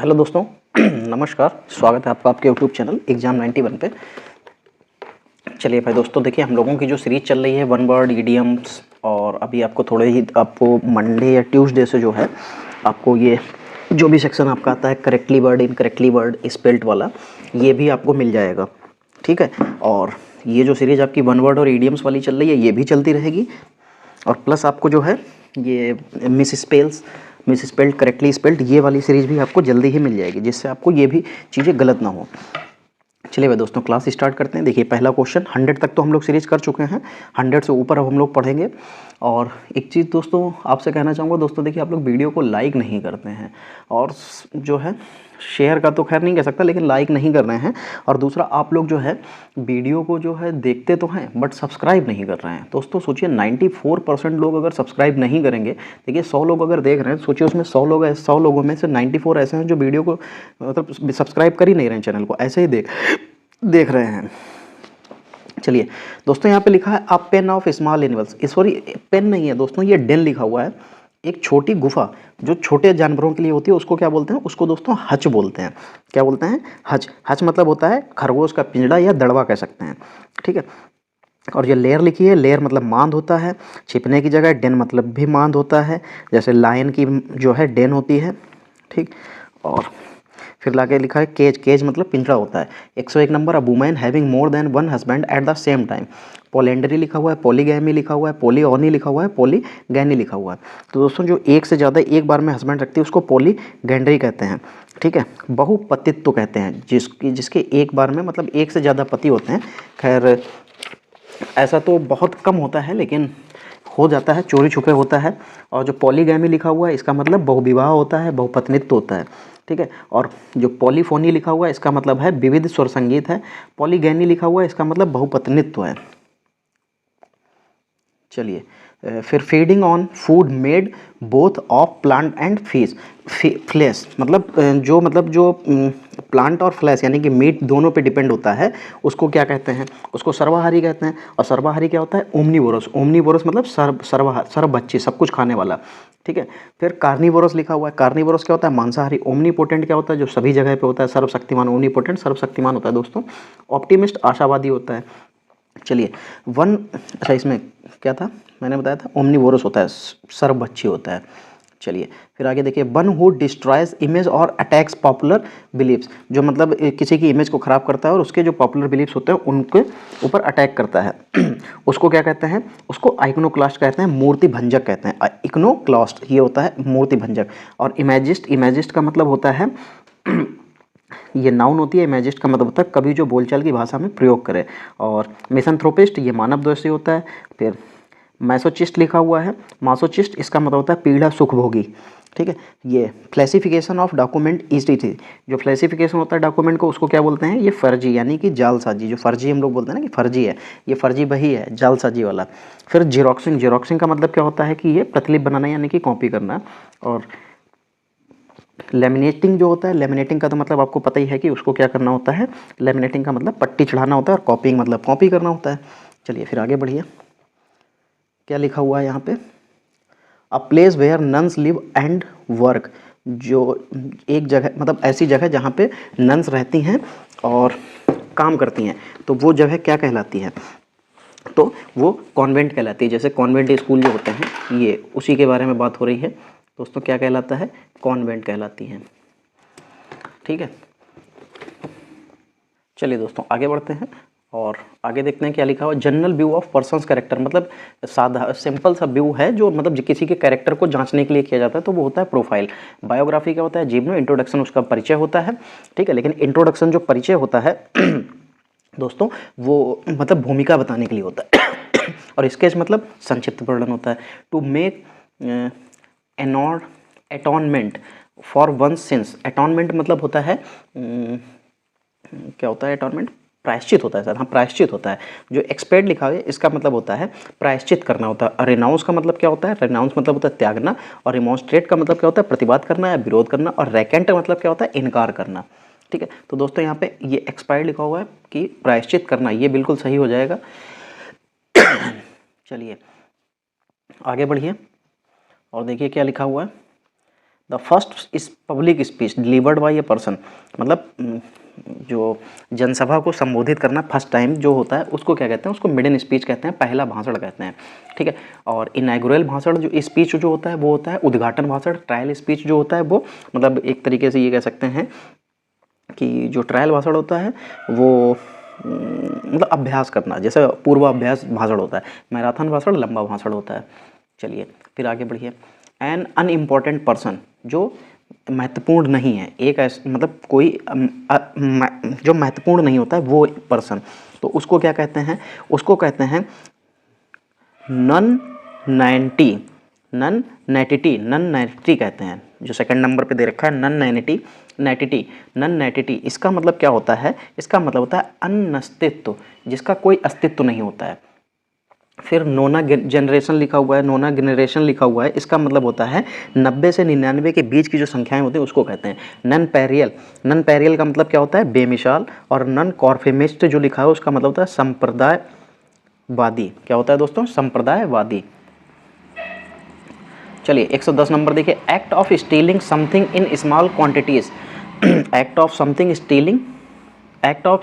Hello दोस्तों नमस्कार, स्वागत है आपका आपके यूट्यूब चैनल एग्जाम 91 पे। चलिए भाई दोस्तों, देखिए हम लोगों की जो सीरीज चल रही है वन वर्ड ईडियम्स, और अभी आपको थोड़े ही आपको मंडे या ट्यूसडे से जो है आपको ये जो भी सेक्शन आपका आता है correctly word incorrectly word spelt वाला, ये भी आपको मिल जाएगा। ठीक है, और ये जो सीरीज आपकी वन वर्ड और ईडियम्स वाली चल रही है ये भी चलती रहेगी। और प्लस आपको जो है ये मिस स्पेल्ड करेक्टली स्पेल्ड ये वाली सीरीज भी आपको जल्दी ही मिल जाएगी, जिससे आपको ये भी चीज़ें गलत ना हो। चलिए भाई दोस्तों, क्लास स्टार्ट करते हैं। देखिए पहला क्वेश्चन, 100 तक तो हम लोग सीरीज कर चुके हैं, 100 से ऊपर अब हम लोग पढ़ेंगे। और एक चीज़ दोस्तों आपसे कहना चाहूँगा, दोस्तों देखिए आप लोग वीडियो को लाइक नहीं करते हैं, और जो है शेयर का तो खैर नहीं कह सकता, लेकिन लाइक नहीं कर रहे हैं। और दूसरा, आप लोग जो है वीडियो को जो है देखते तो हैं बट सब्सक्राइब नहीं कर रहे हैं। दोस्तों सोचिए 94% लोग अगर सब्सक्राइब नहीं करेंगे, देखिए 100 लोग अगर देख रहे हैं, सोचिए उसमें 100 लोगों में से 94 ऐसे हैं जो वीडियो को मतलब सब्सक्राइब कर ही नहीं रहे हैं, चैनल को ऐसे ही देख रहे हैं। चलिए दोस्तों, यहाँ पे लिखा है a pen of small animals, sorry pen नहीं है दोस्तों, ये डेन लिखा हुआ है। एक छोटी गुफा जो छोटे जानवरों के लिए होती है उसको क्या बोलते हैं? उसको दोस्तों हच बोलते हैं। क्या बोलते हैं? हच। हच मतलब होता है खरगोश का पिंजड़ा या दड़वा कह सकते हैं। ठीक है, और ये लेयर लिखी है, लेयर मतलब मांद होता है, छिपने की जगह। डेन मतलब भी मांद होता है, जैसे लायन की जो है डेन होती है। ठीक, और फिर लाके लिखा है केज। केज मतलब पिंजरा होता है। 101 number, a women having more than one husband at the same time. Polyandry लिखा हुआ है, पॉलीगैमी लिखा हुआ है, पॉलीओनी लिखा हुआ है, पॉलीगैनी लिखा हुआ है। तो दोस्तों जो एक से ज़्यादा एक बार में हस्बैंड रखती है उसको पॉलीगैंडरी कहते हैं। ठीक है, बहुपतित्व कहते हैं जिसके एक बार में मतलब एक से ज़्यादा पति होते हैं। खैर ऐसा तो बहुत कम होता है, लेकिन हो जाता है, चोरी छुपे होता है। और जो पॉलीगैमी लिखा हुआ है इसका मतलब बहुविवाह होता है, बहुपत्नित्व होता है। ठीक है, और जो पॉलीफोनी लिखा हुआ है इसका मतलब है विविध स्वर संगीत है। पॉलीगैनी लिखा हुआ है इसका मतलब बहुपत्नित्व है। चलिए फिर feeding on food made both of plant and fish. Flash मतलब जो प्लांट और फ्लैश यानी कि मीट दोनों पे डिपेंड होता है, उसको क्या कहते हैं? उसको सर्वाहारी कहते हैं। और सर्वाहारी क्या होता है? ओमनीवोरस। ओमनीवोरस मतलब सर्वभक्षी, सब कुछ खाने वाला। ठीक है, फिर कार्निवोरस लिखा हुआ है। कार्निवोरस क्या होता है? मांसाहारी। ओमनीपोटेंट क्या होता है? जो सभी जगह पे होता है, सर्वशक्तिमान। ओमनीपोटेंट सर्वशक्तिमान होता है दोस्तों। ऑप्टिमिस्ट आशावादी होता है। चलिए अच्छा इसमें क्या था मैंने बताया था? ओमनीवोरस होता है, सर्वभक्षी होता है। चलिए फिर आगे देखिए, वन हु डिस्ट्रॉयज इमेज और अटैक्स पॉपुलर बिलीव्स। जो मतलब किसी की इमेज को ख़राब करता है और उसके जो पॉपुलर बिलीव्स होते हैं उनके ऊपर अटैक करता है उसको क्या कहते हैं? उसको आइकनोक्लास्ट कहते हैं, मूर्ति भंजक कहते हैं। इकनोक्लास्ट ये होता है मूर्ति भंजक। और इमेजिस्ट का मतलब होता है ये नाउन होती है। इमेजिस्ट का मतलब होता है कवि जो बोलचाल की भाषा में प्रयोग करे। और मिसंथ्रोपिस्ट ये मानव द्वेषी होता है। फिर मैसोचिस्ट लिखा हुआ है। मासोचिस्ट इसका मतलब होता है पीड़ा सुखभोगी। ठीक है, ये फ्लैसिफिकेशन ऑफ डॉक्यूमेंट ईटीसी। जो फ्लैसिफिकेशन होता है डॉक्यूमेंट को उसको क्या बोलते हैं? ये फर्जी यानी कि जालसाजी। जो फर्जी हम लोग बोलते हैं ना कि फर्जी है, ये फर्जी वही है, जालसाजी वाला। फिर जीरोक्सिंग। जीरोक्सिंग का मतलब क्या होता है कि ये प्रतिलिपि बनाना यानी कि कॉपी करना। और लेमिनेटिंग जो होता है, लेमिनेटिंग का तो मतलब आपको पता ही है कि उसको क्या करना होता है। लेमिनेटिंग का मतलब पट्टी चढ़ाना होता है, और कॉपिंग मतलब कॉपी करना होता है। चलिए फिर आगे बढ़िए, क्या लिखा हुआ है यहाँ पे? A place where nuns live and work. जो एक जगह मतलब ऐसी जगह जहाँ पे नन्स रहती हैं और काम करती हैं, तो वो जगह क्या कहलाती है? तो वो कॉन्वेंट कहलाती है। जैसे कॉन्वेंट स्कूल जो होते हैं ये उसी के बारे में बात हो रही है दोस्तों। क्या कहलाता है? कॉन्वेंट कहलाती हैं। ठीक है, चलिए दोस्तों आगे बढ़ते हैं और आगे देखते हैं क्या लिखा हुआ। General view of persons character, मतलब साधा सिंपल सा व्यू है जो मतलब किसी के कैरेक्टर को जांचने के लिए किया जाता है, तो वो होता है प्रोफाइल। बायोग्राफी क्या होता है? जीवनो। इंट्रोडक्शन उसका परिचय होता है। ठीक है, लेकिन इंट्रोडक्शन जो परिचय होता है दोस्तों वो मतलब भूमिका बताने के लिए होता है और स्केच मतलब संक्षिप्त वर्णन होता है। To make atonement for one sins. Atonement मतलब होता है क्या होता है? एटॉनमेंट प्रायश्चित होता है सर। हाँ, प्रायश्चित होता है। जो एक्सपेड लिखा हुआ है इसका मतलब होता है प्रायश्चित करना होता है। रेनाउंस का मतलब क्या होता है? रेनाउंस मतलब होता है त्यागना। और रिमॉन्स्ट्रेट का मतलब क्या होता है? प्रतिवाद करना या विरोध करना। और रैकेंट मतलब क्या होता है? इनकार करना। ठीक है, तो दोस्तों यहाँ पे ये एक्सपायर्ड लिखा हुआ है कि प्रायश्चित करना, ये बिल्कुल सही हो जाएगा। चलिए आगे बढ़िए और देखिए क्या लिखा हुआ है। द फर्स्ट इस public speech delivered by a person, मतलब जो जनसभा को संबोधित करना फर्स्ट टाइम जो होता है उसको क्या कहते हैं, उसको मिडन स्पीच कहते हैं, पहला भाषण कहते हैं, ठीक है। और इनॉग्रेल भाषण जो स्पीच जो होता है वो होता है उद्घाटन भाषण। ट्रायल स्पीच जो होता है वो मतलब एक तरीके से ये कह सकते हैं कि जो ट्रायल भाषण होता है वो मतलब अभ्यास करना, जैसे पूर्वाभ्यास भाषण होता है। मैराथन भाषण लंबा भाषण होता है। चलिए फिर आगे बढ़िए। एन अनइम्पॉर्टेंट पर्सन, जो महत्वपूर्ण नहीं है, एक मतलब कोई जो महत्वपूर्ण नहीं होता है वो पर्सन, तो उसको क्या कहते हैं, उसको कहते हैं नन नैटिटी कहते हैं। जो सेकंड नंबर पे दे रखा है नन नैटिटी, इसका मतलब क्या होता है, इसका मतलब होता है अनअस्तित्व, जिसका कोई अस्तित्व नहीं होता है। फिर नोना जनरेशन लिखा हुआ है, इसका मतलब होता है 90 से 99 के बीच की जो संख्याएं होती हैं उसको कहते हैं नन पैरियल का मतलब क्या होता है, बेमिसाल। और नन कॉन्फर्मिस्ट जो लिखा है उसका मतलब होता है संप्रदायवादी। क्या होता है दोस्तों, संप्रदायवादी। चलिए 110 नंबर देखिए। Act of stealing something in small quantities, act of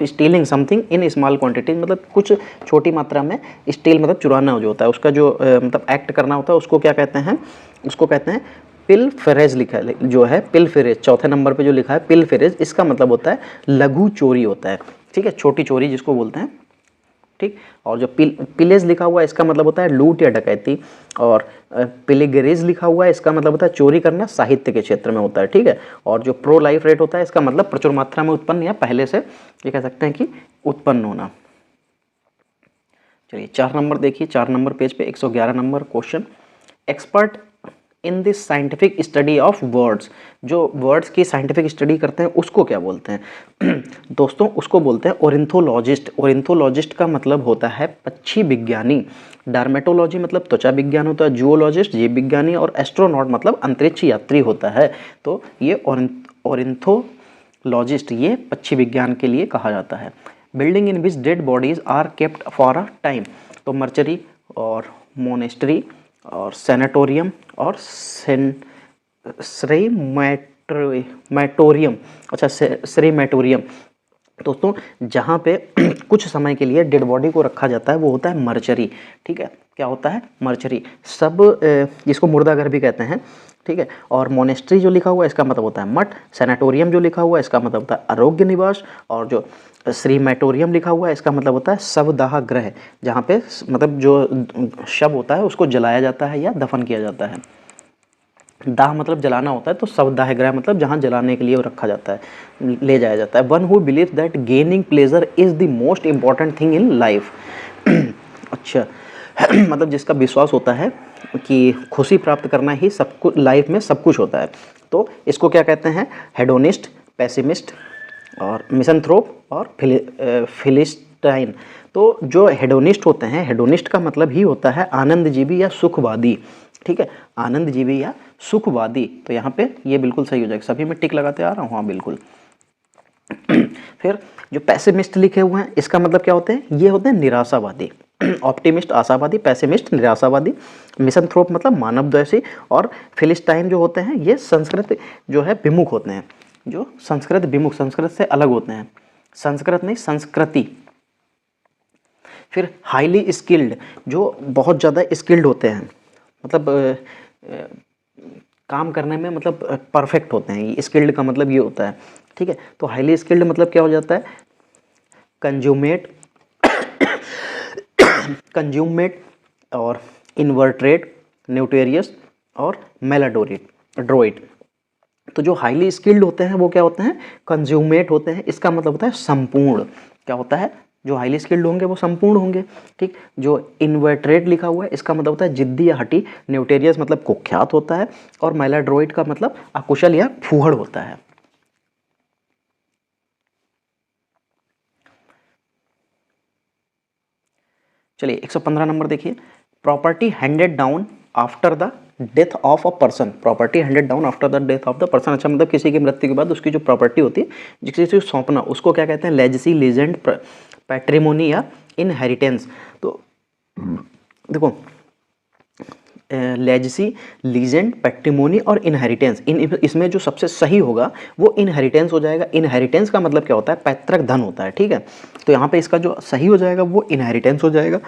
stealing something in small quantities, मतलब कुछ छोटी मात्रा में स्टील मतलब चुराना जो होता है, उसका जो मतलब एक्ट करना होता है उसको क्या कहते हैं, उसको कहते हैं पिलफेरेज। लिखा है जो है पिलफेरेज, चौथे नंबर पे जो लिखा है पिलफेरेज, इसका मतलब होता है लघु चोरी होता है, ठीक है, छोटी चोरी जिसको बोलते हैं, ठीक। और जो पिलेज लिखा हुआ है इसका मतलब होता है लूट या डकैती। और पिलेगरीज लिखा हुआ है इसका मतलब होता है चोरी करना, साहित्य के क्षेत्र में होता है, ठीक है। और जो प्रो लाइफ रेट होता है इसका मतलब प्रचुर मात्रा में उत्पन्न या पहले से ये कह सकते हैं कि उत्पन्न होना। चलिए 4 नंबर देखिए, 4 नंबर पेज पे 111 number question. Expert in this scientific study of words, जो वर्ड्स की साइंटिफिक स्टडी करते हैं उसको क्या बोलते हैं दोस्तों, उसको बोलते हैं ओरिंथोलॉजिस्ट। ओरिंथोलॉजिस्ट का मतलब होता है पक्षी विज्ञानी। डर्मेटोलॉजी मतलब त्वचा विज्ञान होता है, जूओलॉजिस्ट जीव विज्ञानी, और एस्ट्रोनॉट मतलब अंतरिक्ष यात्री होता है। तो ये ओरिंथोलॉजिस्ट ये पक्षी विज्ञान के लिए कहा जाता है। Building in which dead bodies are kept for a time, तो मर्चरी और मोनेस्ट्री और सैनेटोरियम और श्रेमेटोरियम, अच्छा श्रेमेटोरियम दोस्तों, जहाँ पे कुछ समय के लिए डेड बॉडी को रखा जाता है वो होता है मर्चरी, ठीक है। क्या होता है, मर्चरी। सब जिसको मुर्दाघर भी कहते हैं, ठीक है। और मोनेस्ट्री जो लिखा हुआ है इसका मतलब होता है मठ। सैनेटोरियम जो लिखा हुआ है इसका मतलब होता है आरोग्य निवास। और जो श्रीमेटोरियम लिखा हुआ है इसका मतलब होता है शवदाह गृह, जहाँ पे मतलब जो शव होता है उसको जलाया जाता है या दफन किया जाता है। दाह मतलब जलाना होता है, तो शवदाह गृह मतलब जहाँ जलाने के लिए वो रखा जाता है, ले जाया जाता है। One who believe that gaining pleasure is the most important thing in life अच्छा मतलब जिसका विश्वास होता है कि खुशी प्राप्त करना ही सब कुछ लाइफ में सब कुछ होता है, तो इसको क्या कहते हैं, हेडोनिस्ट, पेसिमिस्ट और मिसंथ्रोप और फिलिस्टाइन। तो जो हेडोनिस्ट होते हैं, हेडोनिस्ट का मतलब ही होता है आनंदजीवी या सुखवादी, ठीक है, आनंदजीवी या सुखवादी। तो यहाँ पे ये बिल्कुल सही हो जाएगा, सभी में टिक लगाते आ रहा हूँ, हाँ बिल्कुल। फिर जो पेसिमिस्ट लिखे हुए हैं इसका मतलब क्या होते हैं, ये होते हैं निराशावादी। ऑप्टिमिस्ट आशावादी, पेसिमिस्ट निराशावादी, मिसंथ्रोप मतलब मानवद्वेषी, और फिलिस्टाइन जो होते हैं ये संस्कृत जो है विमुख होते हैं, जो संस्कृत विमुख, संस्कृत से अलग होते हैं, संस्कृत नहीं संस्कृति। फिर हाईली स्किल्ड, जो बहुत ज़्यादा स्किल्ड होते हैं, मतलब काम करने में मतलब परफेक्ट होते हैं, स्किल्ड का मतलब ये होता है, ठीक है। तो हाईली स्किल्ड मतलब क्या हो जाता है, कंज्यूमेट और इन्वर्ट्रेट, न्यूटेरियस और मेलाडोइड। तो जो हाईली स्किल्ड होते हैं वो क्या होते हैं, कंज्यूमेट होते हैं, इसका मतलब होता है संपूर्ण। क्या होता है, जो हाईली स्किल्ड होंगे वो संपूर्ण होंगे, ठीक। जो इन्वर्ट्रेट लिखा हुआ है इसका मतलब होता है जिद्दी या हठी, न्यूटेरियस मतलब कुख्यात होता है, और मेलाड्रोइड का मतलब अकुशल या फूहड़ होता है। चलिए 115 नंबर देखिए। Property handed down after the death of a person, property handed down after the death of the person, अच्छा मतलब किसी की मृत्यु के बाद उसकी जो प्रॉपर्टी होती है किसी को सौंपना, उसको क्या कहते हैं, लेजेसी, लीजेंड, पैट्रिमोनी या इनहेरिटेंस। तो देखो लेजेसी, लीजेंड, पैट्रिमोनी और इनहेरिटेंस। इसमें जो सबसे सही होगा वो इनहेरिटेंस हो जाएगा। इनहेरिटेंस का मतलब क्या होता है? पैतृक धन होता है, ठीक है। तो यहाँ पे इसका जो सही हो जाएगा वो इनहेरिटेंस हो जाएगा।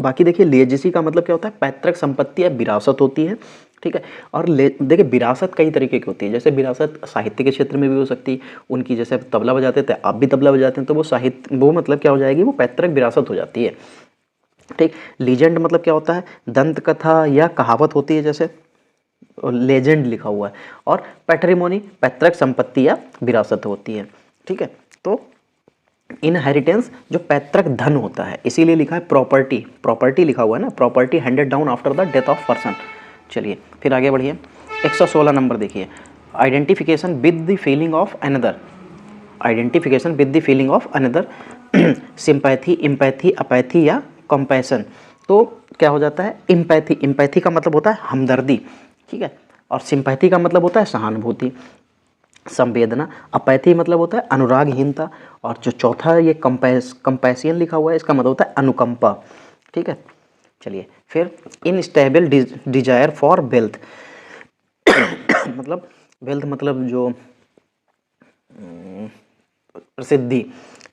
बाकी देखिए लेजेसी का मतलब क्या होता है? पैतृक संपत्ति या विरासत होती है, ठीक है। और देखिए विरासत कई तरीके की होती है, जैसे विरासत साहित्य के क्षेत्र में भी हो सकती है। उनकी जैसे तबला बजाते थे, आप भी तबला बजाते हैं, तो वो साहित्य, वो मतलब क्या हो जाएगी? वो पैतृक विरासत हो जाती है, ठीक। लीजेंड मतलब क्या होता है? दंत कथा या कहावत होती है, जैसे लेजेंड लिखा हुआ है। और पैट्रिमोनी पैतृक संपत्ति या विरासत होती है, ठीक है। तो इनहेरिटेंस जो पैतृक धन होता है, इसीलिए लिखा है प्रॉपर्टी, प्रॉपर्टी लिखा हुआ है ना, property handed down after the death of person. चलिए फिर आगे बढ़िए, 116 नंबर देखिए, identification with the feeling of another. Identification with the feeling of another, sympathy, empathy, apathy या कंपैशन। तो क्या हो जाता है? इम्पैथी, इम्पैथी का मतलब होता है हमदर्दी, ठीक है। और सिंपैथी का मतलब होता है सहानुभूति, संवेदना। अपैथी मतलब होता है अनुरागहीनता। और जो चौथा ये कंपैशन लिखा हुआ है, इसका मतलब होता है अनुकंपा, ठीक है। चलिए फिर इनस्टेबल डिजायर फॉर वेल्थ, मतलब वेल्थ मतलब जो प्रसिद्धि,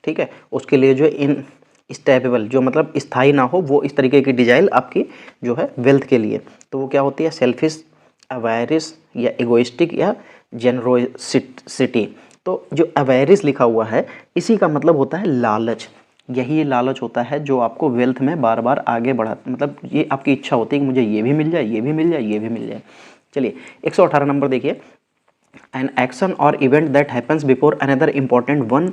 ठीक है, उसके लिए जो इन स्टेबल जो मतलब स्थायी ना हो, वो इस तरीके की डिजायर आपकी जो है वेल्थ के लिए, तो वो क्या होती है? सेल्फिश, अवेयरिस या इगोइस्टिक या जेनरोसिटी। तो जो अवेयरिस लिखा हुआ है, इसी का मतलब होता है लालच। यही लालच होता है जो आपको वेल्थ में बार बार आगे बढ़ा, मतलब ये आपकी इच्छा होती है कि मुझे ये भी मिल जाए, ये भी मिल जाए, ये भी मिल जाए। चलिए 118 नंबर देखिए, an action or event that happens before another important one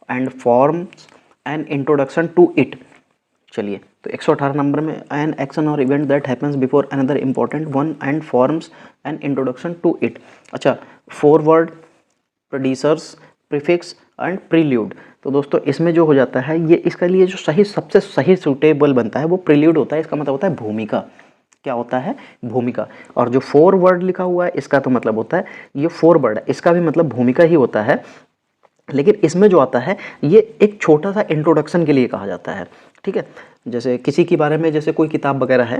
and forms an introduction to it। चलिए तो 118 नंबर में an action or event that happens before another important one and forms an introduction to it। अच्छा, forward, predecessors, prefix and prelude। तो दोस्तों इसमें जो हो जाता है, ये इसका लिए जो सही सबसे सही सूटेबल बनता है वो प्रील्यूड होता है। इसका मतलब होता है भूमिका। क्या होता है? भूमिका। और जो फॉरवर्ड लिखा हुआ है, इसका तो मतलब होता है, ये फॉरवर्ड है, इसका भी मतलब भूमिका ही होता है। लेकिन इसमें जो आता है, ये एक छोटा सा इंट्रोडक्शन के लिए कहा जाता है, ठीक है। जैसे किसी के बारे में, जैसे कोई किताब वगैरह है,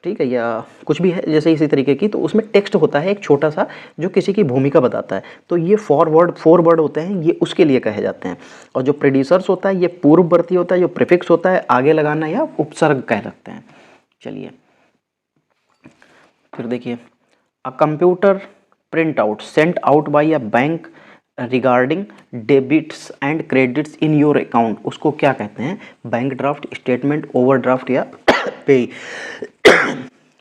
ठीक है, या कुछ भी है जैसे इसी तरीके की, तो उसमें टेक्स्ट होता है एक छोटा सा जो किसी की भूमिका बताता है। तो ये फॉरवर्ड होते हैं, ये उसके लिए कहे जाते हैं। और जो प्रेडिसर्स होता है, ये पूर्ववर्ती होता है, जो प्रीफिक्स होता है आगे लगाना या उपसर्ग कह सकते हैं। चलिए फिर देखिए, a computer print out sent out by a bank regarding debits and credits in your account, उसको क्या कहते हैं? बैंक ड्राफ्ट, स्टेटमेंट, ओवरड्राफ्ट या पे।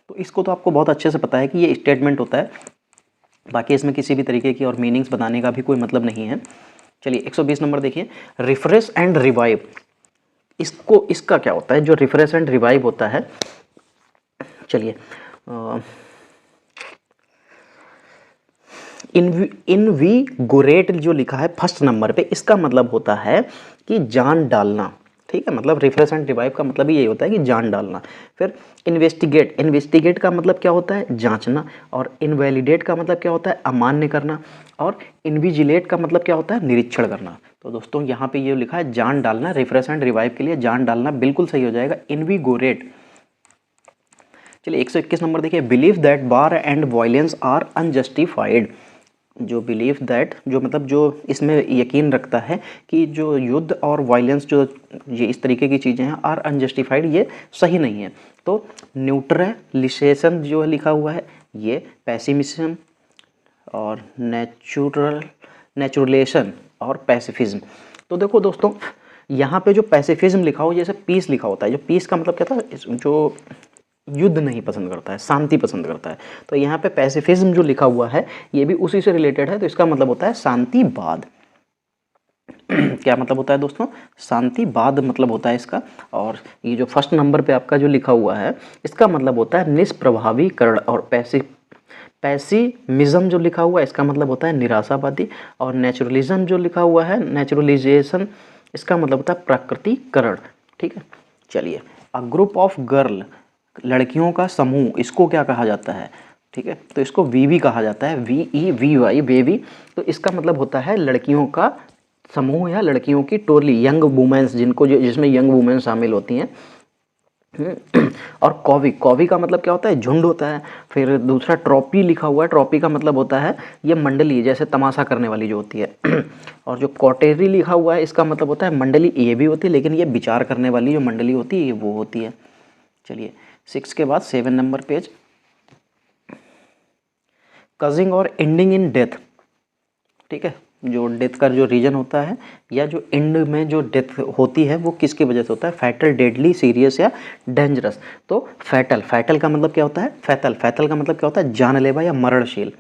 तो इसको तो आपको बहुत अच्छे से पता है कि ये स्टेटमेंट होता है, बाकी इसमें किसी भी तरीके की और मीनिंग्स बताने का भी कोई मतलब नहीं है। चलिए 120 नंबर देखिए, रिफ्रेश एंड रिवाइव। इसका क्या होता है? जो रिफ्रेश एंड रिवाइव होता है, चलिए इनविगोरेट जो लिखा है फर्स्ट नंबर पे, इसका मतलब होता है कि जान डालना, ठीक है। मतलब रिफ्रेश एंड रिवाइव का मतलब ही यही होता है कि जान डालना। फिर इन्वेस्टिगेट, इन्वेस्टिगेट का मतलब क्या होता है? जांचना। और इनवैलिडेट का मतलब क्या होता है? अमान्य करना। और इनविजिलेट का मतलब क्या होता है? निरीक्षण करना। तो दोस्तों यहाँ पे ये लिखा है जान डालना, रिफ्रेश एंड रिवाइव के लिए जान डालना बिल्कुल सही हो जाएगा, इनविगोरेट। चलिए 121 नंबर देखिए, believe that war and violence are unjustified. जो बिलीव दैट जो मतलब जो इसमें यकीन रखता है कि जो युद्ध और वायलेंस जो ये इस तरीके की चीज़ें हैं, आर अनजस्टिफाइड, ये सही नहीं है। तो न्यूट्रलिजेशन जो लिखा हुआ है, ये पैसिमिज्म और नेचुरलेशन और पैसिफिज्म। तो देखो दोस्तों, यहाँ पे जो पैसिफिज्म लिखा हो, जैसे पीस लिखा होता है, जो पीस का मतलब क्या था? जो युद्ध नहीं पसंद करता है, शांति पसंद करता है। तो यहाँ पे पैसिफिज्म जो लिखा हुआ है, ये भी उसी से रिलेटेड है। तो इसका मतलब होता है शांतिवाद। क्या मतलब होता है दोस्तों? शांतिवाद मतलब होता है इसका। और ये जो फर्स्ट नंबर पे आपका जो लिखा हुआ है, इसका मतलब होता है निष्प्रभावीकरण। और पैसिमिज्म जो लिखा हुआ है, इसका मतलब होता है निराशावादी। और नेचुरलिज्म जो लिखा हुआ है, नेचुरलाइजेशन, इसका मतलब होता है प्राकृतिकरण, ठीक है। चलिए, अ ग्रुप ऑफ गर्ल, लड़कियों का समूह, इसको क्या कहा जाता है? ठीक है, तो इसको वीवी कहा जाता है, VEVY, बेबी। तो इसका मतलब होता है लड़कियों का समूह या लड़कियों की टोली, यंग वुमेन्स, जिसमें यंग वुमेन शामिल होती हैं, और कॉवी, कॉवी का मतलब क्या होता है, झुंड होता है। फिर दूसरा ट्रॉपी लिखा हुआ है, ट्रॉपी का मतलब होता है ये मंडली, जैसे तमाशा करने वाली जो होती है। और जो कॉटेरी लिखा हुआ है इसका मतलब होता है मंडली, ये भी होती है लेकिन ये विचार करने वाली जो मंडली होती है ये वो होती है। चलिए 6 के बाद 7 नंबर पेज, कजिंग और एंडिंग इन डेथ। ठीक है, जो डेथ का जो रीजन होता है या जो एंड में जो डेथ होती है वो किसकी वजह से होता है, फैटल, डेडली, सीरियस या डेंजरस। तो फैटल, फैटल का मतलब क्या होता है, फैटल, फैटल का मतलब क्या होता है, जानलेवा या मरणशील।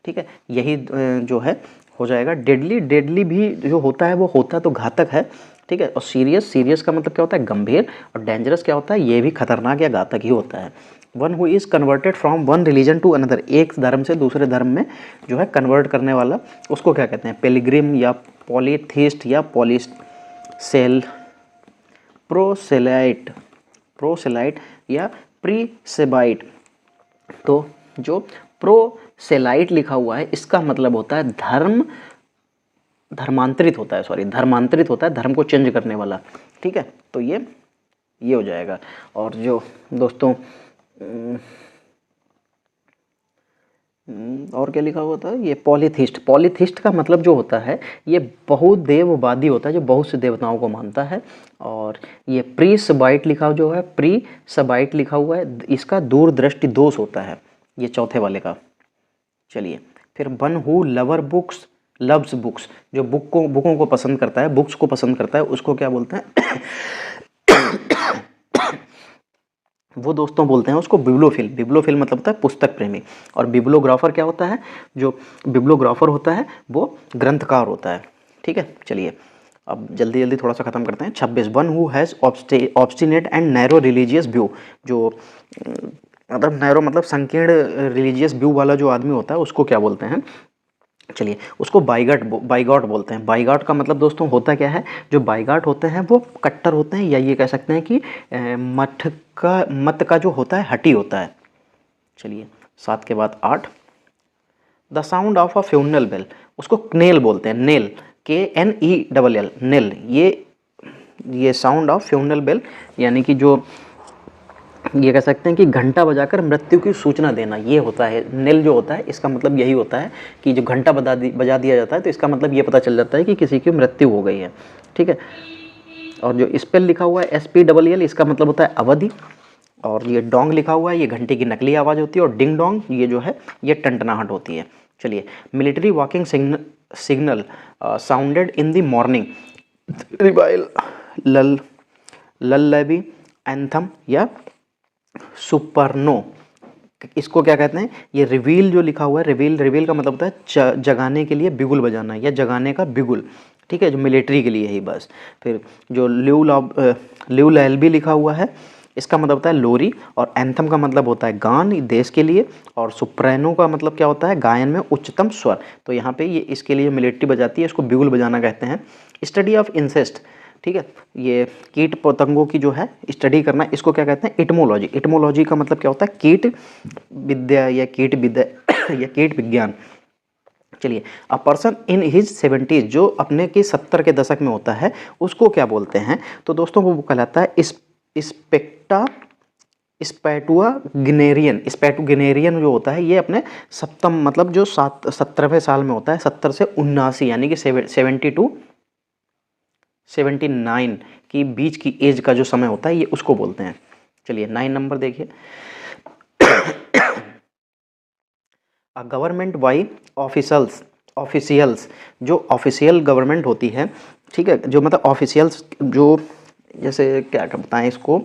ठीक है, यही जो है हो जाएगा। डेडली, डेडली भी जो होता है वो होता तो घातक है। ठीक है, और सीरियस, सीरियस का मतलब क्या होता है, गंभीर। और डेंजरस क्या होता है, ये भी खतरनाक या घातक ही होता है। One who is converted from one religion to another, एक धर्म से दूसरे धर्म में जो है कन्वर्ट करने वाला, उसको क्या कहते हैं, पेलिग्रिम या पॉलीथीस्ट या पॉलीसेल, प्रोसेलाइट, प्रोसेलाइट या प्रीसेबाइट। तो जो प्रोसेलाइट लिखा हुआ है इसका मतलब होता है धर्म, धर्मांतरित होता है, सॉरी धर्मांतरित होता है, धर्म को चेंज करने वाला। ठीक है, तो ये हो जाएगा। और जो दोस्तों और क्या लिखा हुआ था, ये पॉलीथिस्ट, पॉलीथिस्ट का मतलब जो होता है ये बहुदेववादी होता है, जो बहुत से देवताओं को मानता है। और ये प्री सबाइट लिखा जो है, प्री सबाइट लिखा हुआ है, इसका दूरदृष्टि दोष होता है, ये चौथे वाले का। चलिए फिर one who lover books, loves books, जो बुकों को पसंद करता है, बुक्स को पसंद करता है, उसको क्या बोलते हैं वो दोस्तों बोलते हैं उसको बिब्लोफिल। बिब्लोफिल मतलब होता है पुस्तक प्रेमी। और बिब्लोग्राफर क्या होता है, जो बिब्लोग्राफर होता है वो ग्रंथकार होता है। ठीक है, चलिए अब जल्दी जल्दी थोड़ा सा खत्म करते हैं। 26 one who has obstinate and narrow religious view, जो मतलब नैरो मतलब संकीर्ण रिलीजियस व्यू वाला जो आदमी होता है उसको क्या बोलते हैं, चलिए उसको बाइगॉट बोलते हैं। बाइगॉट का मतलब दोस्तों होता क्या है, जो बाइगॉट होते हैं वो कट्टर होते हैं, या ये कह सकते हैं कि मत का जो होता है हटी होता है। चलिए 7 के बाद 8, the sound of a funeral bell, उसको क्नेल बोलते हैं, नेल, KNELL, नेल। ये साउंड ऑफ फ्यूनरल बेल यानी कि जो ये कह सकते हैं कि घंटा बजाकर मृत्यु की सूचना देना, ये होता है नेल जो होता है, इसका मतलब यही होता है कि जो घंटा बजा दिया जाता है तो इसका मतलब ये पता चल जाता है कि किसी की मृत्यु हो गई है। ठीक है, और जो स्पेल लिखा हुआ है SPEL, इसका मतलब होता है अवधि। और ये डोंग लिखा हुआ है, ये घंटे की नकली आवाज़ होती है। और डिंग डोंग ये जो है ये टंटनाहट होती है। चलिए military waking signal sounded in the morning, reveille, lullaby, anthem या सुपरनो, इसको क्या कहते हैं, ये रिवील जो लिखा हुआ है, रिवील, रिवील का मतलब होता है जगाने के लिए बिगुल बजाना या जगाने का बिगुल। ठीक है, जो मिलिट्री के लिए ही बस। फिर जो ल्यू लैल्बी लिखा हुआ है इसका मतलब होता है लोरी। और एंथम का मतलब होता है गान देश के लिए। और सुप्रेनो का मतलब क्या होता है, गायन में उच्चतम स्वर। तो यहाँ पे ये इसके लिए मिलिट्री बजाती है, इसको बिगुल बजाना कहते हैं। स्टडी ऑफ इंसेस्ट, ठीक है, ये कीट पतंगों की जो है स्टडी करना, इसको क्या कहते हैं, इटमोलॉजी। इटमोलॉजी का मतलब क्या होता है, कीट विद्या या कीट विद्या या कीट विज्ञान। चलिए a person in his 70s, जो अपने के 70 के दशक में होता है उसको क्या बोलते हैं, तो दोस्तों वो कहलाता है स्पैटुआ गिनेरियन। स्पैटुगिनेरियन जो होता है ये अपने सप्तम मतलब जो 70वें साल में होता है, 70 से 79 यानी कि 70 टू 79 की बीच की एज का जो समय होता है ये उसको बोलते हैं। चलिए 9 नंबर देखिए, गवर्नमेंट बाई ऑफिशियल्स, जो ऑफिशियल गवर्नमेंट होती है, ठीक है, जो मतलब ऑफिशियल्स जो जैसे क्या बताएं इसको,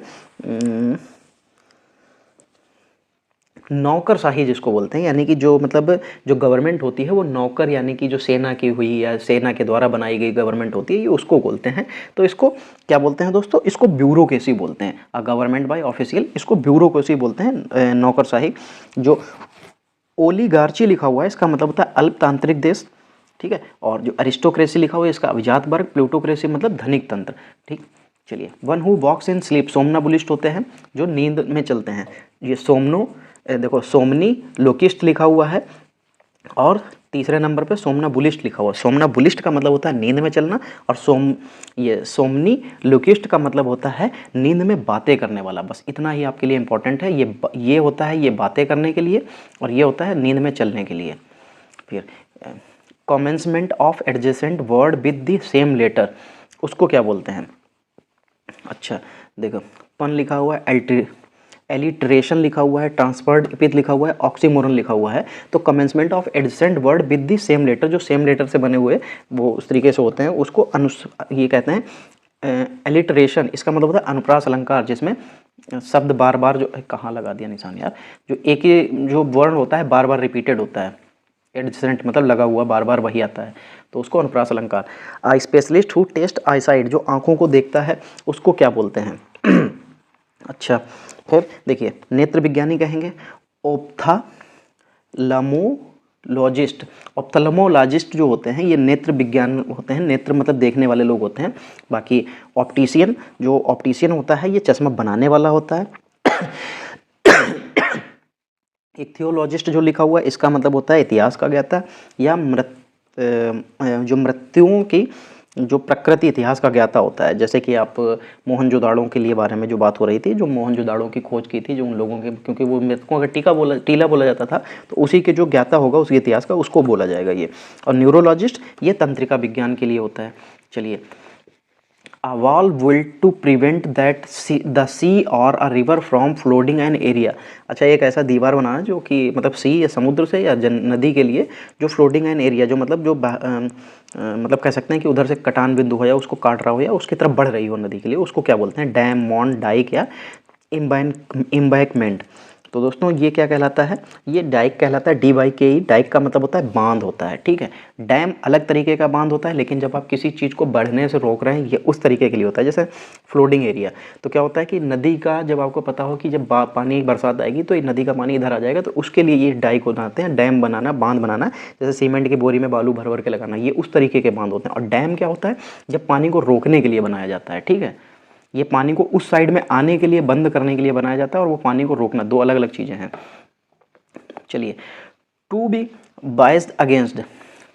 नौकरशाही जिसको बोलते हैं, यानी कि जो मतलब जो गवर्नमेंट होती है वो नौकर यानी कि जो सेना की हुई या सेना के द्वारा बनाई गई गवर्नमेंट होती है ये उसको बोलते हैं। तो इसको क्या बोलते हैं दोस्तों, इसको ब्यूरोक्रेसी बोलते हैं। अ गवर्नमेंट बाय ऑफिशियल, इसको ब्यूरोक्रेसी बोलते हैं, नौकरशाही। जो ओलिगार्ची लिखा हुआ है इसका मतलब होता है अल्पतांत्रिक देश। ठीक है, और जो अरिस्टोक्रेसी लिखा हुआ है इसका अभिजात वर्ग। प्लूटोक्रेसी मतलब धनिक तंत्र। ठीक, चलिए one who walks in sleep, somnambulist होते हैं जो नींद में चलते हैं। ये देखो सोमनी लोकिस्ट लिखा हुआ है, और तीसरे नंबर पे सोमनाबुलिस्ट लिखा हुआ है। सोमनाबुलिस्ट का मतलब होता है नींद में चलना, और ये सोमनी लुकिस्ट का मतलब होता है नींद में बातें करने वाला। बस इतना ही आपके लिए इंपॉर्टेंट है। ये होता है ये बातें करने के लिए, और ये होता है नींद में चलने के लिए। फिर commencement of adjacent word with the same letter, उसको क्या बोलते हैं? अच्छा देखो, पन लिखा हुआ है, एलिट्रेशन लिखा हुआ है, ट्रांसफर्ड इपिथ लिखा हुआ है, ऑक्सीमोरन लिखा हुआ है। तो commencement of adjacent word with the same letter, जो सेम लेटर से बने हुए वो उस तरीके से होते हैं, उसको ये कहते हैं एलिट्रेशन। इसका मतलब होता है अनुप्रास अलंकार, जिसमें शब्द बार बार जो कहाँ लगा दिया निशान यार, जो एक ही जो वर्ण होता है बार बार रिपीटेड होता है। एडजेसेंट मतलब लगा हुआ बार बार वही आता है, तो उसको अनुप्रास अलंकार। Eye specialist who test eyesight, जो आंखों को देखता है उसको क्या बोलते हैं? अच्छा फिर देखिए, नेत्र विज्ञानी कहेंगे ऑप्थाल्मोलॉजिस्ट। ऑप्थाल्मोलॉजिस्ट जो होते हैं ये नेत्र विज्ञान होते हैं, नेत्र मतलब देखने वाले लोग होते हैं। बाकी ऑप्टिशियन, जो ऑप्टिशियन होता है ये चश्मा बनाने वाला होता है। इक्थियोलॉजिस्ट जो लिखा हुआ है इसका मतलब होता है इतिहास का ज्ञाता, या जो मृत्युओं की जो प्रकृति इतिहास का ज्ञाता होता है। जैसे कि आप मोहनजोदाड़ो के लिए बारे में जो बात हो रही थी, जो मोहनजोदाड़ो की खोज की थी, जो उन लोगों के, क्योंकि वो मृतकों का टीला बोला जाता था, तो उसी के जो ज्ञाता होगा उसके इतिहास का, उसको बोला जाएगा ये। और न्यूरोलॉजिस्ट ये तंत्रिका विज्ञान के लिए होता है। चलिए, a wall built to prevent that the sea or a river from flooding an area। अच्छा, एक ऐसा दीवार बनाना जो कि मतलब सी या समुद्र से या नदी के लिए जो फ्लोटिंग एन एरिया, जो मतलब जो मतलब कह सकते हैं कि उधर से कटान बिंदु हो या उसको काट रहा हो या उसकी तरफ बढ़ रही हो नदी के लिए, उसको क्या बोलते हैं? डैम, मॉन्ड, डाइक या इम्बैंकमेंट। तो दोस्तों ये क्या कहलाता है? ये डाइक कहलाता है, DYKE। डाइक का मतलब होता है बांध होता है, ठीक है। डैम अलग तरीके का बांध होता है, लेकिन जब आप किसी चीज़ को बढ़ने से रोक रहे हैं, ये उस तरीके के लिए होता है। जैसे फ्लोडिंग एरिया, तो क्या होता है कि नदी का, जब आपको पता हो कि जब पानी बरसात आएगी तो नदी का पानी इधर आ जाएगा, तो उसके लिए ये डाइक बनाते हैं, डैम बनाना, बांध बनाना। जैसे सीमेंट की बोरी में बालू भर भर के लगाना, ये उस तरीके के बांध होते हैं। और डैम क्या होता है? जब पानी को रोकने के लिए बनाया जाता है, ठीक है। ये पानी को उस साइड में आने के लिए, बंद करने के लिए बनाया जाता है, और वो पानी को रोकना, दो अलग अलग चीज़ें हैं। चलिए, to be biased against,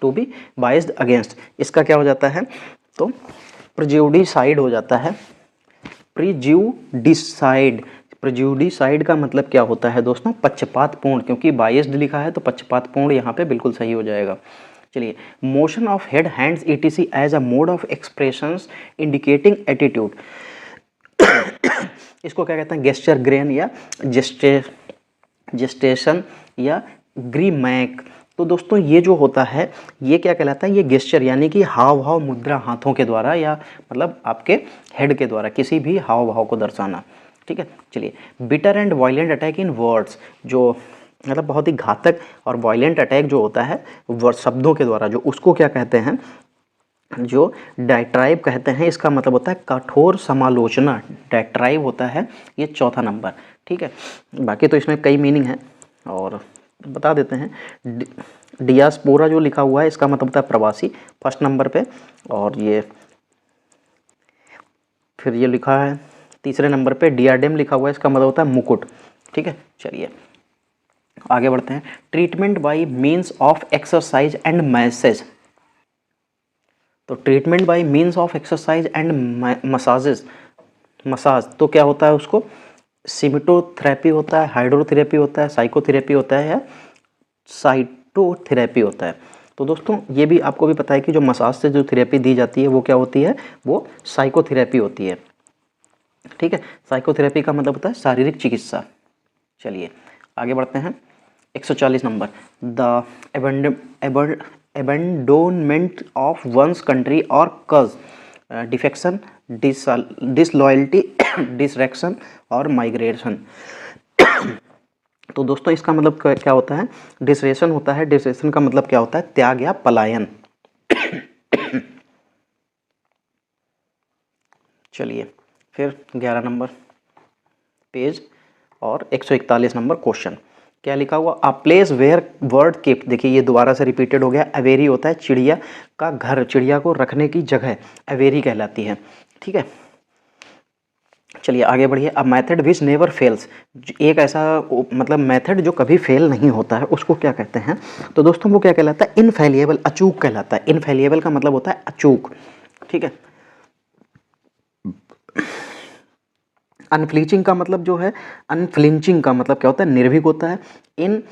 to be biased against, इसका क्या हो जाता है? तो प्रिजुडिसाइड हो जाता है। प्रिजुडिसाइड, प्रिजुडिसाइड का मतलब क्या होता है दोस्तों? पक्षपातपूर्ण, क्योंकि बाइस्ड लिखा है तो पक्षपातपूर्ण यहाँ पे बिल्कुल सही हो जाएगा। चलिए, motion of head, hands, ETC as a mode of expressions indicating attitude, इसको क्या कहते हैं? गेस्चर ग्रेन या जेस्टेशन या ग्रीमैक। तो दोस्तों ये जो होता है ये क्या कहलाता है? ये गेस्चर, यानी कि हाव भाव मुद्रा हाथों के द्वारा, या मतलब आपके हेड के द्वारा किसी भी हाव भाव को दर्शाना, ठीक है। चलिए, bitter and violent attack in words, जो मतलब बहुत ही घातक और वायलेंट अटैक जो होता है शब्दों के द्वारा, जो उसको क्या कहते हैं? जो डायट्राइब कहते हैं। इसका मतलब होता है कठोर समालोचना, डायट्राइब होता है ये चौथा नंबर, ठीक है। बाकी तो इसमें कई मीनिंग है और बता देते हैं। डियास्पोरा जो लिखा हुआ है इसका मतलब होता है प्रवासी, फर्स्ट नंबर पे। और ये फिर ये लिखा है तीसरे नंबर पे डियाडेम लिखा हुआ है, इसका मतलब होता है मुकुट, ठीक है। चलिए आगे बढ़ते हैं। Treatment by means of exercise and message, तो treatment by means of exercise and massage, तो क्या होता है? उसको सिमेटोथेरेपी होता है, हाइड्रोथेरेपी होता है, साइकोथेरेपी होता है या साइटोथेरेपी होता है। तो दोस्तों ये भी आपको भी पता है कि जो मसाज से जो थेरेपी दी जाती है वो क्या होती है? वो साइकोथेरेपी होती है, ठीक है। साइकोथेरेपी का मतलब होता है शारीरिक चिकित्सा। चलिए आगे बढ़ते हैं। 140 number, the abandonment of one's country or cause, defection, disloyalty, डिसरेक्शन और माइग्रेशन। तो दोस्तों इसका मतलब क्या होता है? डिसरेशन होता है। डिसरेशन का मतलब क्या होता है? त्याग या पलायन। चलिए फिर 11 नंबर पेज और 141 नंबर क्वेश्चन, क्या लिखा हुआ? A place where bird kept, देखिए ये दोबारा से रिपीटेड हो गया। अवेरी होता है चिड़िया का घर, चिड़िया को रखने की जगह अवेरी कहलाती है, ठीक है। चलिए आगे बढ़िए। अब मेथड विच नेवर फेल्स, एक ऐसा मतलब मेथड जो कभी फेल नहीं होता है उसको क्या कहते हैं? तो दोस्तों वो क्या कहलाता है? इनफेलिएबल, अचूक कहलाता है। इनफेलिएबल का मतलब होता है अचूक, ठीक है। अनफ्लिचिंग का मतलब जो है, अनफ्लिंचिंग का मतलब क्या होता है? निर्भीक होता है। इन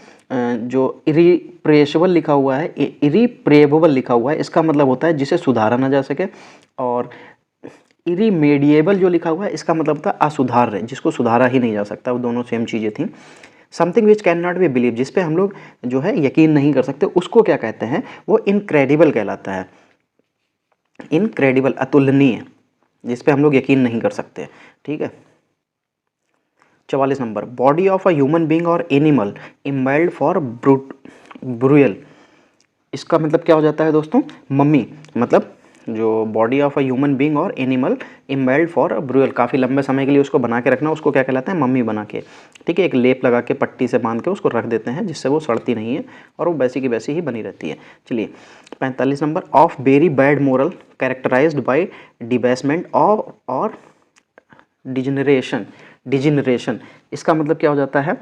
जो इरिप्रेशेबल लिखा हुआ है, इरिप्रेबल लिखा हुआ है, इसका मतलब होता है जिसे सुधारा ना जा सके। और इरीमेडिएबल जो लिखा हुआ है इसका मतलब होता है असुधार्य, जिसको सुधारा ही नहीं जा सकता। वो दोनों सेम चीज़ें थी। Something which can not be believe, जिस पे हम लोग जो है यकीन नहीं कर सकते, उसको क्या कहते हैं? वो इनक्रेडिबल कहलाता है। इनक्रेडिबल, अतुलनीय, जिस पे हम लोग यकीन नहीं कर सकते, ठीक है। 44 number, body of a human being और एनिमल इम्बाइल्ड फॉर ब्रूयल, इसका मतलब क्या हो जाता है दोस्तों? मम्मी, मतलब जो body of a human being और एनिमल इम्बाइल्ड फॉर ब्रूयल, काफ़ी लंबे समय के लिए उसको बना के रखना, उसको क्या कहलाता है? मम्मी बना के, ठीक है। एक लेप लगा के पट्टी से बांध के उसको रख देते हैं, जिससे वो सड़ती नहीं है और वो वैसी की वैसी ही बनी रहती है। चलिए 45 number, of very bad moral characterized by debasement और डिजनरेशन, डिजनरेशन, इसका मतलब क्या हो जाता है?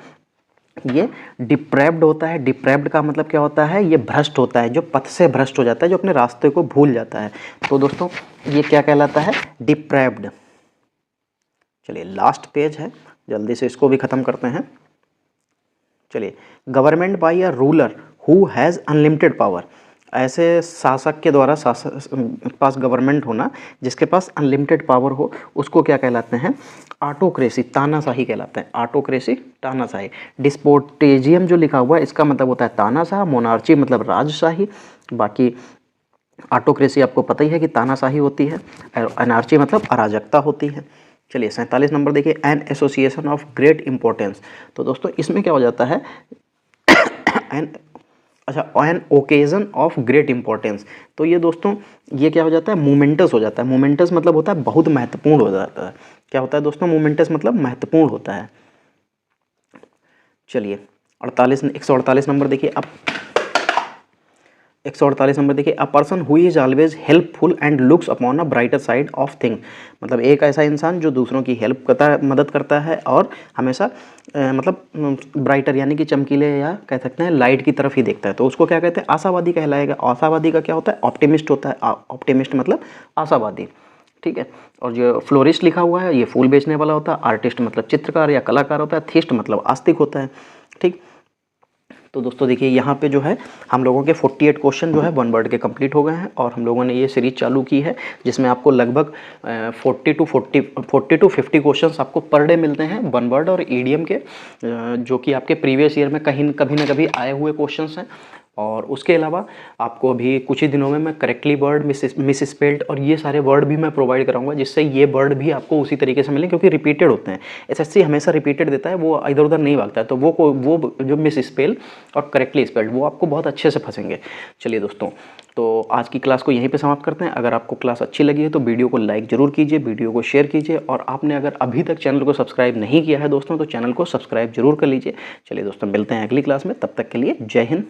ये डिप्रेव्ड होता है। डिप्रेव्ड का मतलब क्या होता है? ये भ्रष्ट होता है, जो पथ से भ्रष्ट हो जाता है, जो अपने रास्ते को भूल जाता है। तो दोस्तों ये क्या कहलाता है? डिप्रेव्ड। चलिए लास्ट पेज है, जल्दी से इसको भी ख़त्म करते हैं। चलिए, government by a ruler who has unlimited power, ऐसे शासक के द्वारा पास गवर्नमेंट होना जिसके पास अनलिमिटेड पावर हो, उसको क्या कहलाते हैं? ऑटोक्रेसी, तानाशाही कहलाते हैं। ऑटोक्रेसी, तानाशाही। डिस्पोटेजियम जो लिखा हुआ है इसका मतलब होता है तानाशाह। मोनार्ची मतलब राजशाही। बाकी ऑटोक्रेसी आपको पता ही है कि तानाशाही होती है। एनार्ची मतलब अराजकता होती है। चलिए 47 नंबर देखिए, an association of great importance. तो दोस्तों इसमें क्या हो जाता है? एन, अच्छा, an occasion of great importance. तो ये दोस्तों ये क्या हो जाता है? मोमेंटस हो जाता है। मोमेंटस मतलब होता है बहुत महत्वपूर्ण हो जाता है। क्या होता है दोस्तों? मोमेंटस मतलब महत्वपूर्ण होता है। चलिए 148 नंबर देखिए। अब 148 नंबर देखिए, a person who is always helpful and looks upon a brighter side of thing, मतलब एक ऐसा इंसान जो दूसरों की हेल्प करता है, मदद करता है और हमेशा मतलब ब्राइटर यानी कि चमकीले या कह सकते हैं लाइट की तरफ ही देखता है, तो उसको क्या कहते हैं? आशावादी कहलाएगा। आशावादी का क्या होता है? ऑप्टिमिस्ट होता है। ऑप्टिमिस्ट मतलब आशावादी, ठीक है। और जो फ्लोरिस्ट लिखा हुआ है ये फूल बेचने वाला होता है। आर्टिस्ट मतलब चित्रकार या कलाकार होता है। थीस्ट मतलब आस्तिक होता है, ठीक। तो दोस्तों देखिए यहाँ पे जो है हम लोगों के 48 क्वेश्चन जो है वन वर्ड के कंप्लीट हो गए हैं और हम लोगों ने ये सीरीज चालू की है जिसमें आपको लगभग 40 टू 50 क्वेश्चंस आपको पर डे मिलते हैं वन वर्ड और ईडीएम के, जो कि आपके प्रीवियस ईयर में कहीं कभी ना कभी आए हुए क्वेश्चंस हैं। और उसके अलावा आपको अभी कुछ ही दिनों में मैं करेक्टली वर्ड, मिस स्पेल्ड और ये सारे वर्ड भी मैं प्रोवाइड कराऊंगा, जिससे ये वर्ड भी आपको उसी तरीके से मिलें, क्योंकि रिपीटेड होते हैं। एसएससी हमेशा रिपीटेड देता है, वो इधर उधर नहीं भागता है, तो वो जो मिस स्पेल और करेक्टली स्पेल्ड वो आपको बहुत अच्छे से फंसेंगे। चलिए दोस्तों, तो आज की क्लास को यहीं पे समाप्त करते हैं। अगर आपको क्लास अच्छी लगी है तो वीडियो को लाइक ज़रूर कीजिए, वीडियो को शेयर कीजिए और आपने अगर अभी तक चैनल को सब्सक्राइब नहीं किया है दोस्तों तो चैनल को सब्सक्राइब जरूर कर लीजिए। चलिए दोस्तों, मिलते हैं अगली क्लास में, तब तक के लिए जय हिंद।